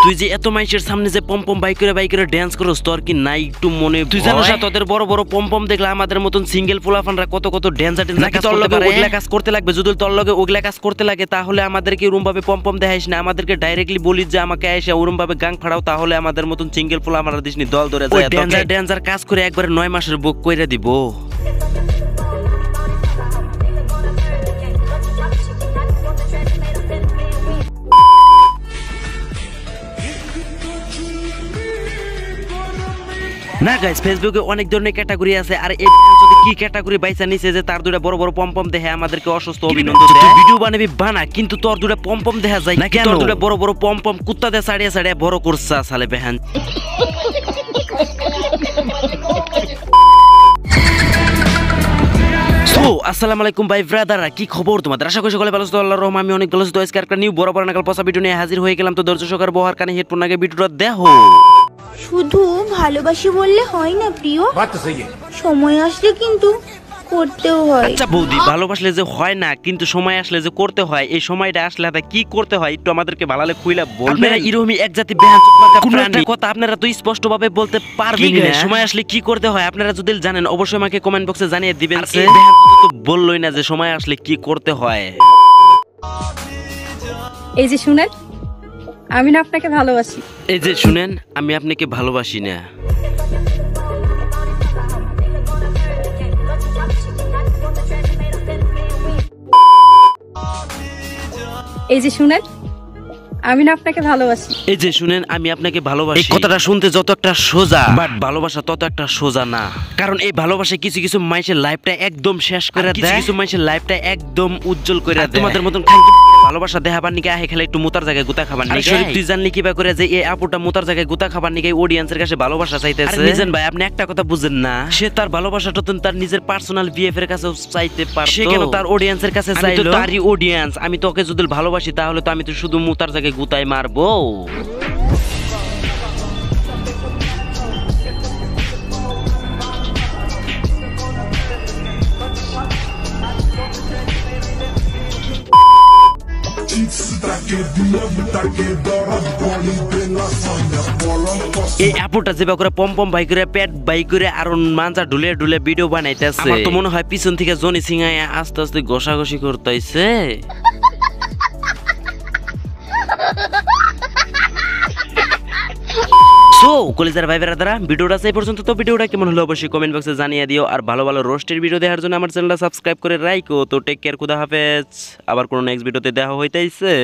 তুই যে এত মাইশের সামনে যে পম্পম বাইক করে ড্যান্স করস তোর কি নাই একটু মনে? তুই জানোস না তোদের বড় বড় পম্পম দেখলে আমাদের মতন সিঙ্গেল পোলাফানরা কত ড্যান্সার কাজ করতে লাগবে। যদি তোর লগে ওগুলা কাজ করতে লাগে তাহলে আমাদেরকে ওরম ভাবে পম্পম দেখাইস না, আমাদেরকে ডাইরেক্টলি বলিস যে আমাকে এসে ওরম ভাবে গাং ফাড়াও, তাহলে আমাদের মতন সিঙ্গেল পোলা আমরা দিসনি দল ধরে যায়। ড্যান্সার কাজ করে একবারে 9 মাসের বুক কইরা দিব। না গাইস, ফেসবুকে অনেক ধরনের ক্যাটাগরি আছে, আর এই যদি কি ক্যাটাগরি বাইসা নিছে যে তার দুটা বড় বড় পম্পম দেখে আমাদেরকে অসুস্থ অভিনন্দন দেয়। ভিডিও বানাবি বানা, কিন্তু তোর দুটা পম্পম দেখা যায় না, তোর দুটা বড় বড় পম্পম কুত্তা দিয়ে সাড়িয়ে বড় করছা সালে বেহান। আসসালামু আলাইকুম ভাই ব্রাদাররা, কি খবর তোমাদের? আশা করি সকলে ভালো আছো। আল্লাহর রহমতে আমি অনেক ভালো আছি। তো আজকে একটা নিউ বড় বড় নাকাল পসা ভিডিও নিয়ে হাজির হয়ে গেলাম। তো দর্শক সকার বহার কানে হেডফোন আগে ভিডিওটা দেখো। শুধু ভালোবাসি বললে হয় না প্রিয়, সময় আসলে কিন্তু করতেও হয়। আচ্ছা বৌদি, ভালোবাসলে যে হয় না কিন্তু সময় আসলে যে করতে হয়, এই সময়টা আসলে কি করতে হয় একটু আমাদেরকে ভালোলে খুইলা বলবেন। এরকমই এক জাতি বেহান কথা আপনারা তো স্পষ্ট ভাবে বলতে পারবেন না। সময় আসলে কি করতে হয় আপনারা যদি জানেন অবশ্যই আমাকে কমেন্ট বক্সে জানিয়ে দিবেন। তো বললোই না যে সময় আসলে কি করতে হয়। এই যে শুনেন, আমি না আপনাকে ভালোবাসি। এই যে শুনেন, আমি আপনাকে ভালোবাসি না। এই যে শুনেন, আমি না আপনাকে ভালোবাসি। এই যে শুনেন, আমি আপনাকে ভালোবাসি। এই কথাটা শুনতে যত একটা সোজা, বাট ভালোবাসা তত একটা সোজা না। কারণ এই ভালোবাসা কিছু কিছু মানুষের লাইফটা একদম শেষ করে দেয়, কিছু মানুষের লাইফটা একদম উজ্জ্বল করে দেয়। তোমাদের মতন ভালোবাসা দেখাবার নিকে আহে খেলে একটু মুতার জায়গায় গুতা খাবার নিকে। শরীফ তুই জানলি কিবা করে যে এই আপুটা মুতার জায়গায় গুতা খাবার নিকে অডিয়েন্সের কাছে ভালোবাসা চাইতেছে। মিজান ভাই, আপনি একটা কথা বুঝেন না, সে তার ভালোবাসাটা তো তার নিজের পার্সোনাল বিএফ এর কাছে চাইতে পারে, সে কেন তার অডিয়েন্সের কাছে চাইলো? তারই অডিয়েন্স, আমি তোকে যদি ভালোবাসি তাহলে তো আমি তো শুধু মুতার জায়গায় গুতাই মারবো। এই আপুটা যেবা করে পম্পম বাই করে পেট বাই করে আর মাঞ্জা ঢুলে ঢুলে ভিডিও বানাইতেছে। আমার তো মনে হয় পিছন থেকে জনি সিংহায় আস্তে আস্তে ঘষাঘষি করতেছে। সো কলিজার ভাই বেরাদারা, ভিডিওটা সেই পর্যন্ত। তো ভিডিওটা কেমন হলো অবশ্যই কমেন্ট বক্সে জানিয়ে দিও, আর ভালো ভালো রোস্টের ভিডিও দেখার জন্য আমার চ্যানেলটা সাবস্ক্রাইব করে রাখো। তো টেক কেয়ার, খুদা হাফেজ। আবার কোনো নেক্সট ভিডিওতে দেখা হইতেছে।